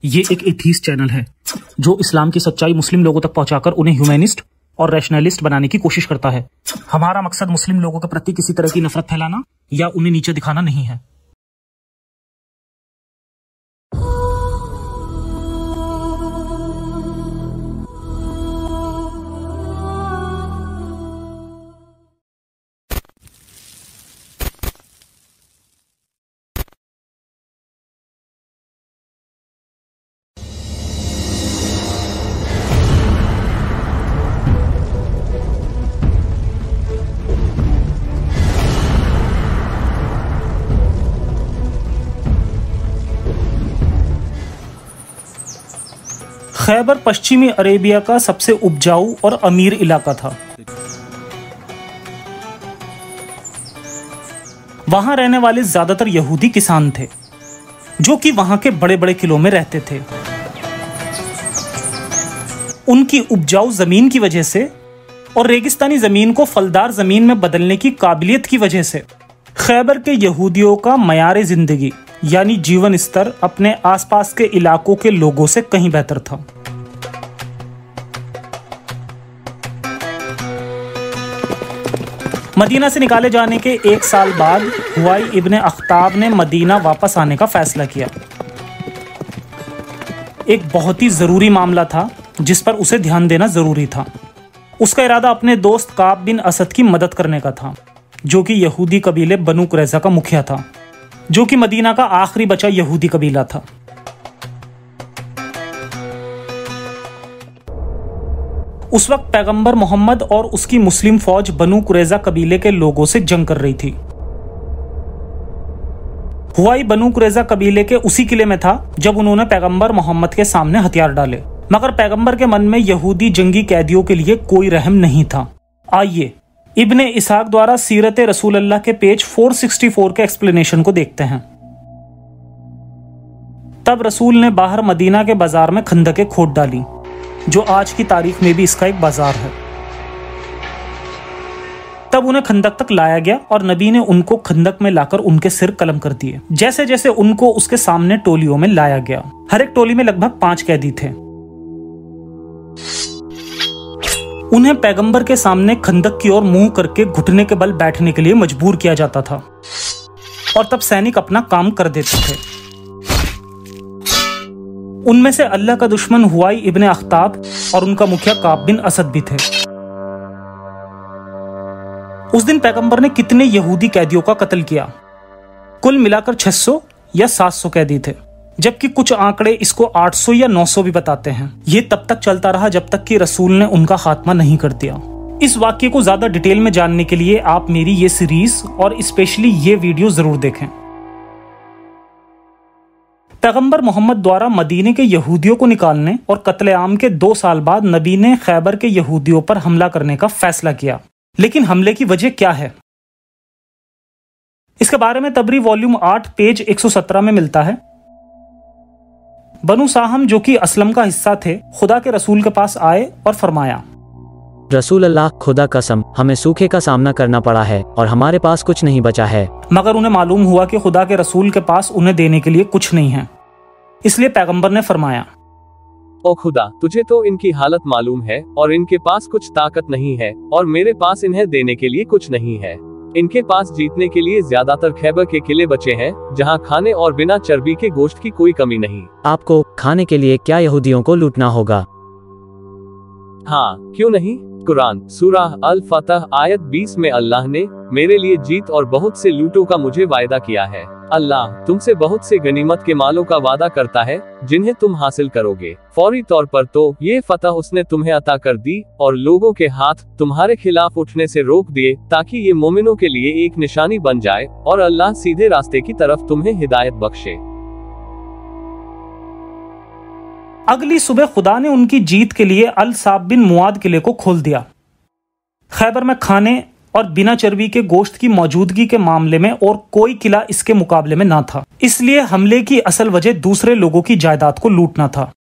ये एक atheist channel है जो इस्लाम की सच्चाई मुस्लिम लोगों तक पहुंचाकर उन्हें ह्यूमैनिस्ट और रैशनलिस्ट बनाने की कोशिश करता है। हमारा मकसद मुस्लिम लोगों के प्रति किसी तरह की नफरत फैलाना या उन्हें नीचे दिखाना नहीं है। खैबर पश्चिमी अरेबिया का सबसे उपजाऊ और अमीर इलाका था। वहां रहने वाले ज्यादातर यहूदी किसान थे जो कि वहां के बड़े बड़े किलों में रहते थे। उनकी उपजाऊ जमीन की वजह से और रेगिस्तानी जमीन को फलदार जमीन में बदलने की काबिलियत की वजह से खैबर के यहूदियों का मयार जिंदगी यानी जीवन स्तर अपने आसपास के इलाकों के लोगों से कहीं बेहतर था। मदीना से निकाले जाने के 1 साल बाद हुआई इब्ने अख्ताब ने मदीना वापस आने का फैसला किया। एक बहुत ही जरूरी मामला था जिस पर उसे ध्यान देना जरूरी था। उसका इरादा अपने दोस्त काब बिन असद की मदद करने का था, जो कि यहूदी कबीले बनु कुरैज़ा का मुखिया था, जो कि मदीना का आखिरी बचा यहूदी कबीला था। उस वक्त पैगंबर मोहम्मद और उसकी मुस्लिम फौज बनु कुरैज़ा कबीले के लोगों से जंग कर रही थी। हुआई बनु कुरैज़ा कबीले के उसी किले में था जब उन्होंने पैगंबर मोहम्मद के सामने हथियार डाले, मगर पैगंबर के मन में यहूदी जंगी कैदियों के लिए कोई रहम नहीं था। आइए इब्ने इसहाक द्वारा सीरत रसूल अल्लाह के पेज 464 के एक्सप्लेनेशन को देखते हैं। तब रसूल ने बाहर मदीना के बाजार में खंदकें खोद डाली, जो आज की तारीख में भी इसका एक बाजार है। तब उन्हें खंदक तक लाया गया और नबी ने उनको खंदक में लाकर उनके सिर कलम कर दिए। जैसे जैसे उनको उसके सामने टोलियों में लाया गया, हर एक टोली में लगभग 5 कैदी थे। उन्हें पैगंबर के सामने खंदक की ओर मुंह करके घुटने के बल बैठने के लिए मजबूर किया जाता था और तब सैनिक अपना काम कर देते थे। उनमें से अल्लाह का दुश्मन हुआई इब्ने अख्ताब और उनका मुखिया काब बिन असद भी थे। उस दिन पैगंबर ने कितने यहूदी कैदियों का कत्ल किया? कुल मिलाकर 600 या 700 कैदी थे, जबकि कुछ आंकड़े इसको 800 या 900 भी बताते हैं। ये तब तक चलता रहा जब तक कि रसूल ने उनका खात्मा नहीं कर दिया। इस वाक्य को ज्यादा डिटेल में जानने के लिए आप मेरी ये सीरीज और स्पेशली ये वीडियो जरूर देखें। पैगंबर मोहम्मद द्वारा मदीने के यहूदियों को निकालने और कत्लेआम के 2 साल बाद नबी ने खैबर के यहूदियों पर हमला करने का फैसला किया। लेकिन हमले की वजह क्या है? इसके बारे में तबरी वॉल्यूम 8 पेज 117 में मिलता है। बनु साहम जो कि असलम का हिस्सा थे, खुदा के रसूल के पास आए और फरमाया, रसूल अल्लाह, खुदा कसम हमें सूखे का सामना करना पड़ा है और हमारे पास कुछ नहीं बचा है। मगर उन्हें मालूम हुआ कि खुदा के रसूल के पास उन्हें देने के लिए कुछ नहीं है। इसलिए पैगंबर ने फरमाया, ओ खुदा, तुझे तो इनकी हालत मालूम है और इनके पास कुछ ताकत नहीं है और मेरे पास इन्हें देने के लिए कुछ नहीं है। इनके पास जीतने के लिए ज्यादातर खैबर के किले बचे हैं, जहां खाने और बिना चर्बी के गोश्त की कोई कमी नहीं। आपको खाने के लिए क्या यहूदियों को लूटना होगा? हाँ, क्यों नहीं। कुरान सूरह अल फतह आयत 20 में अल्लाह ने मेरे लिए जीत और बहुत से लूटों का मुझे वायदा किया है। अल्लाह तुमसे बहुत से गनीमत के मालों का वादा करता है जिन्हें तुम हासिल करोगे। फौरी तौर पर तो ये फतह उसने तुम्हें अता कर दी और लोगों के हाथ तुम्हारे खिलाफ उठने से रोक दिए, ताकि ये मोमिनों के लिए एक निशानी बन जाए और अल्लाह सीधे रास्ते की तरफ तुम्हें हिदायत बख्शे। अगली सुबह खुदा ने उनकी जीत के लिए अल साब बिन मुआद किले को खोल दिया। खैबर में खाने और बिना चर्बी के गोश्त की मौजूदगी के मामले में और कोई किला इसके मुकाबले में ना था। इसलिए हमले की असल वजह दूसरे लोगों की जायदाद को लूटना था।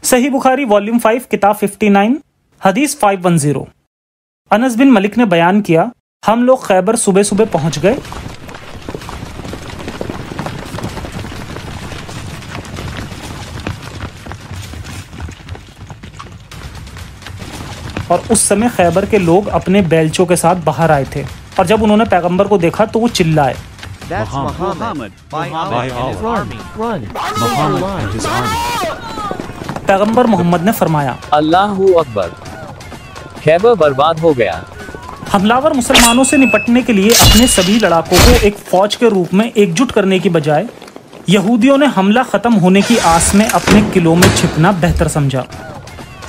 सही बुखारी वॉल्यूम 5 किताब 59 हदीस 510। अनस बिन मलिक ने बयान किया, हम लोग खैबर सुबह सुबह पहुंच गए और उस समय खैबर के लोग अपने बैलचों के साथ बाहर आए थे, और जब उन्होंने पैगंबर को देखा तो वो चिल्लाए, पैगंबर मोहम्मद ने फरमाया, अल्लाहू अकबर, खैबर बर्बाद हो गया। हमलावर मुसलमानों से निपटने के लिए अपने सभी लड़ाकों को एक फौज के रूप में एकजुट करने की बजाय यहूदियों ने हमला खत्म होने की आस में अपने किलों में छिपना बेहतर समझा।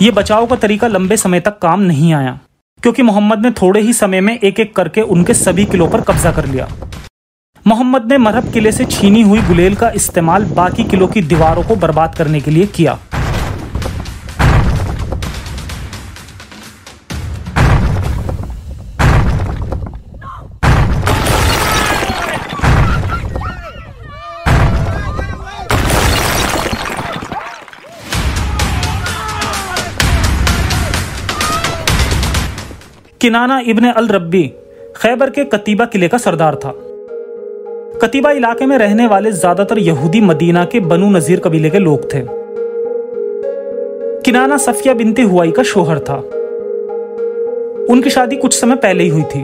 ये बचाव का तरीका लंबे समय तक काम नहीं आया, क्योंकि मोहम्मद ने थोड़े ही समय में एक एक करके उनके सभी किलों पर कब्जा कर लिया। मोहम्मद ने मरहब किले से छीनी हुई गुलेल का इस्तेमाल बाकी किलों की दीवारों को बर्बाद करने के लिए किया। किनाना इब्ने अल रब्बी खैबर के कतीबा किले का सरदार था। कतीबा इलाके में रहने वाले ज्यादातर यहूदी मदीना के बनु नजीर कबीले के लोग थे। किनाना सफिया बिनते हुआई का शोहर था। उनकी शादी कुछ समय पहले ही हुई थी।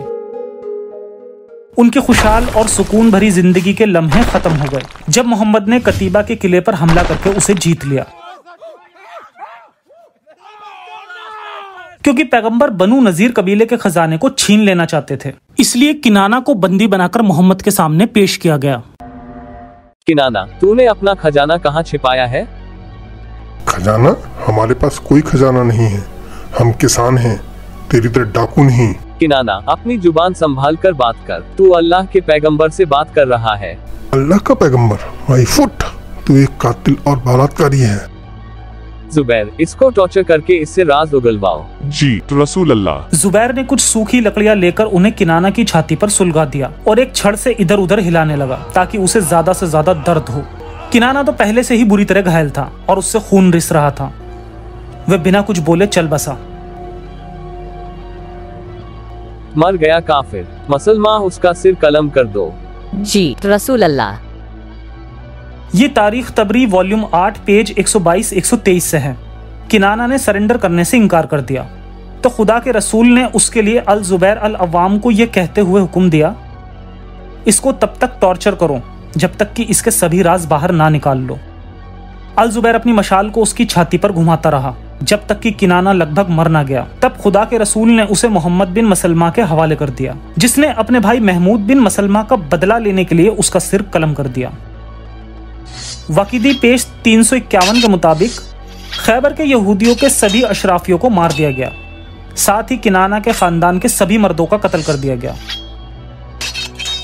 उनके खुशहाल और सुकून भरी जिंदगी के लम्हे खत्म हो गए जब मोहम्मद ने कतीबा के किले पर हमला करके उसे जीत लिया, क्योंकि पैगंबर बनु नजीर कबीले के खजाने को छीन लेना चाहते थे। इसलिए किनाना को बंदी बनाकर मोहम्मद के सामने पेश किया गया। किनाना, तूने अपना खजाना कहाँ छिपाया है? खजाना? हमारे पास कोई खजाना नहीं है, हम किसान हैं, तेरी तरह डाकू नहीं। किनाना, अपनी जुबान संभाल कर बात कर, तू अल्लाह के पैगंबर से बात कर रहा है। अल्लाह का पैगंबर? माई फुट, तू एक कातिल और बलात्कारी है। जुबैर, इसको टॉर्चर करके इससे राज उगलवाओ। जी रसूल अल्लाह। जुबैर ने कुछ सूखी लकड़ियां लेकर उन्हें किनाना की छाती पर सुलगा दिया और एक छड़ से इधर उधर हिलाने लगा ताकि उसे ज्यादा से ज्यादा दर्द हो। किनाना तो पहले से ही बुरी तरह घायल था और उससे खून रिस रहा था। वह बिना कुछ बोले चल बसा। मर गया काफिर, मुसलमान, उसका सिर कलम कर दो। जी रसूल अल्लाह। ये तारीख तबरी वॉल्यूम 8 पेज 122-123 से है। किनाना ने सरेंडर करने से इनकार कर दिया तो खुदा के रसूल ने उसके लिए अल जुबैर अल अवाम को यह कहते हुए हुक्म दिया, इसको तब तक टॉर्चर करो जब तक कि इसके सभी राज बाहर ना निकाल लो। अल जुबैर अपनी मशाल को उसकी छाती पर घुमाता रहा जब तक कि किनाना लगभग मर ना गया। तब खुदा के रसूल ने उसे मोहम्मद बिन मसलमा के हवाले कर दिया, जिसने अपने भाई महमूद बिन मसलमा का बदला लेने के लिए उसका सिर कलम कर दिया। वाकिदी पेज 351 के मुताबिक खैबर के यहूदियों के सभी अशराफियों को मार दिया गया, साथ ही किनाना के खानदान के सभी मर्दों का कत्ल कर दिया गया।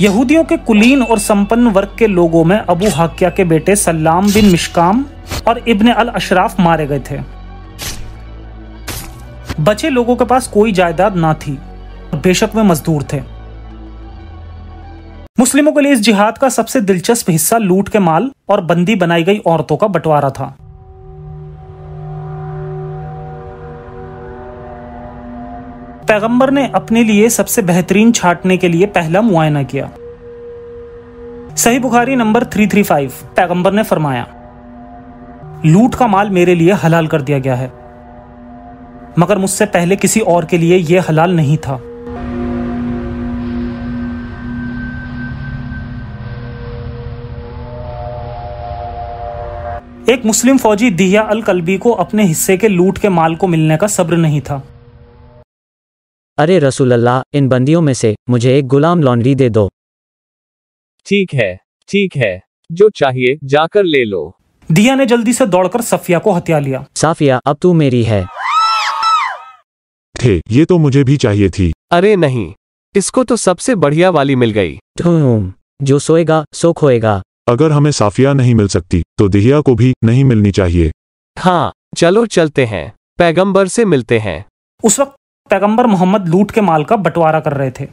यहूदियों के कुलीन और संपन्न वर्ग के लोगों में अबू हाकिया के बेटे सल्लाम बिन मिशकाम और इब्ने अल अशराफ मारे गए थे। बचे लोगों के पास कोई जायदाद ना थी, बेशक वे मजदूर थे। मुस्लिमों के लिए इस जिहाद का सबसे दिलचस्प हिस्सा लूट के माल और बंदी बनाई गई औरतों का बंटवारा था। पैगंबर ने अपने लिए सबसे बेहतरीन छांटने के लिए पहला मुआयना किया। सही बुखारी नंबर 335, पैगंबर ने फरमाया, लूट का माल मेरे लिए हलाल कर दिया गया है, मगर मुझसे पहले किसी और के लिए यह हलाल नहीं था। एक मुस्लिम फौजी दिया अल कल्बी को अपने हिस्से के लूट के माल को मिलने का सब्र नहीं था। अरे रसूल अल्लाह, इन बंदियों में से मुझे एक गुलाम लॉन्ड्री दे दो। ठीक है, जो चाहिए जाकर ले लो। दिया ने जल्दी से दौड़कर सफिया को हत्या लिया। साफिया, अब तू मेरी है। थे, ये तो मुझे भी चाहिए थी। अरे नहीं, इसको तो सबसे बढ़िया वाली मिल गई। जो सोएगा सो खोएगा। अगर हमें साफिया नहीं मिल सकती तो दिहिया को भी नहीं मिलनी चाहिए। हाँ, चलो चलते हैं, पैगंबर से मिलते हैं। उस वक्त पैगंबर मोहम्मद लूट के माल का बंटवारा कर रहे थे।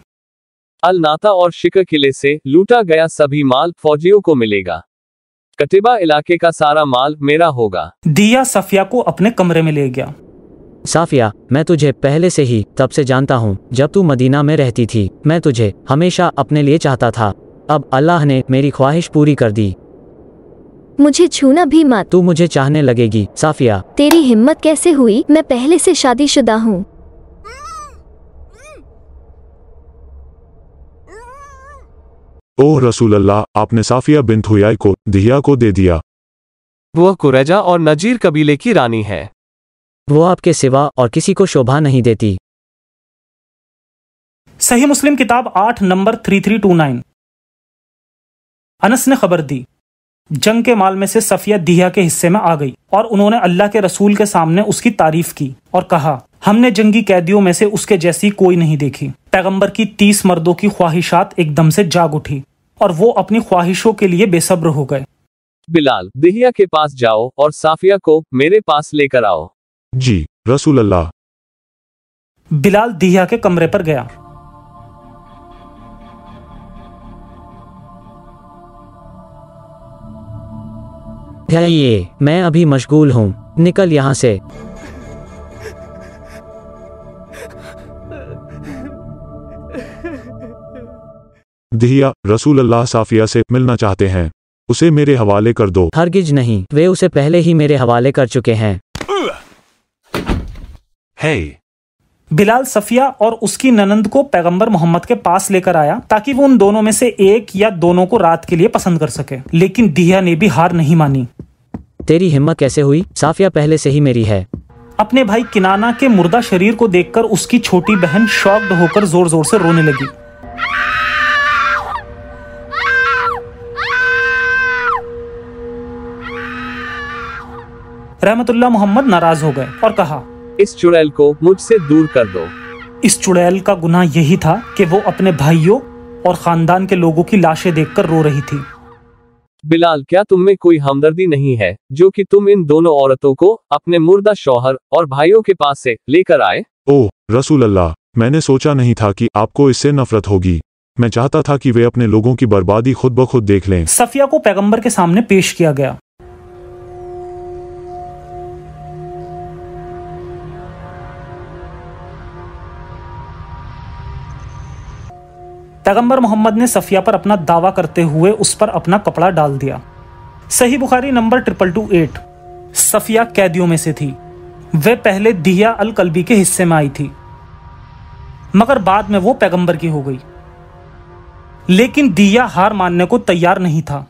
अल नाता और शिकर किले से लूटा गया सभी माल फौजियों को मिलेगा। कतिबा इलाके का सारा माल मेरा होगा। दिया सफिया को अपने कमरे में ले गया। साफिया, मैं तुझे पहले से ही तब से जानता हूँ जब तू मदीना में रहती थी। मैं तुझे हमेशा अपने लिए चाहता था। अब अल्लाह ने मेरी ख्वाहिश पूरी कर दी। मुझे छूना भी मत। तू मुझे चाहने लगेगी। साफिया, तेरी हिम्मत कैसे हुई? मैं पहले से शादीशुदा हूँ। ओह रसूल अल्लाह, आपने साफिया बिन्त हुयाई को दिहिया को दे दिया। वह कुरैजा और नजीर कबीले की रानी है। वो आपके सिवा और किसी को शोभा नहीं देती। सही मुस्लिम किताब 8 नंबर 3329। अनस ने खबर दी, जंग के माल में से सफिया दिहिया के हिस्से में आ गई और उन्होंने अल्लाह के रसूल के सामने उसकी तारीफ की और कहा, हमने जंगी कैदियों में से उसके जैसी कोई नहीं देखी। पैगंबर की 30 मर्दों की ख्वाहिशात एकदम से जाग उठी और वो अपनी ख्वाहिशों के लिए बेसब्र हो गए। बिलाल, दिहिया के पास जाओ और साफिया को मेरे पास लेकर आओ। जी रसूल अल्लाह। बिलाल दिहिया के कमरे पर गया। ये मैं अभी मशगूल हूँ, निकल यहाँ से। दिहिया, रसूल अल्लाह साफिया से मिलना चाहते हैं, उसे मेरे हवाले कर दो। हरगिज नहीं, वे उसे पहले ही मेरे हवाले कर चुके हैं। बिलाल सफिया और उसकी ननंद को पैगंबर मोहम्मद के पास लेकर आया ताकि वो उन दोनों में से एक या दोनों को रात के लिए पसंद कर सके, लेकिन दिहिया ने भी हार नहीं मानी। तेरी हिम्मत कैसे हुई? साफिया पहले से ही मेरी है। अपने भाई किनाना के मुर्दा शरीर को देखकर उसकी छोटी बहन शॉक्ड होकर जोर जोर से रोने लगी। रहमतुल्लाह मोहम्मद नाराज हो गए और कहा, इस चुड़ैल को मुझसे दूर कर दो। इस चुड़ैल का गुनाह यही था कि वो अपने भाइयों और खानदान के लोगों की लाशें देखकर रो रही थी। बिलाल, क्या तुम में कोई हमदर्दी नहीं है जो कि तुम इन दोनों औरतों को अपने मुर्दा शौहर और भाइयों के पास से लेकर आए? ओह रसूल अल्लाह, मैंने सोचा नहीं था कि आपको इससे नफरत होगी। मैं चाहता था कि वे अपने लोगों की बर्बादी खुद ब खुद देख लें। सफिया को पैगंबर के सामने पेश किया गया। पैगंबर मोहम्मद ने सफिया पर अपना दावा करते हुए उस पर अपना कपड़ा डाल दिया। सही बुखारी नंबर 2228। सफिया कैदियों में से थी। वे पहले दिहिया अल कल्बी के हिस्से में आई थी, मगर बाद में वो पैगंबर की हो गई। लेकिन दिहिया हार मानने को तैयार नहीं था।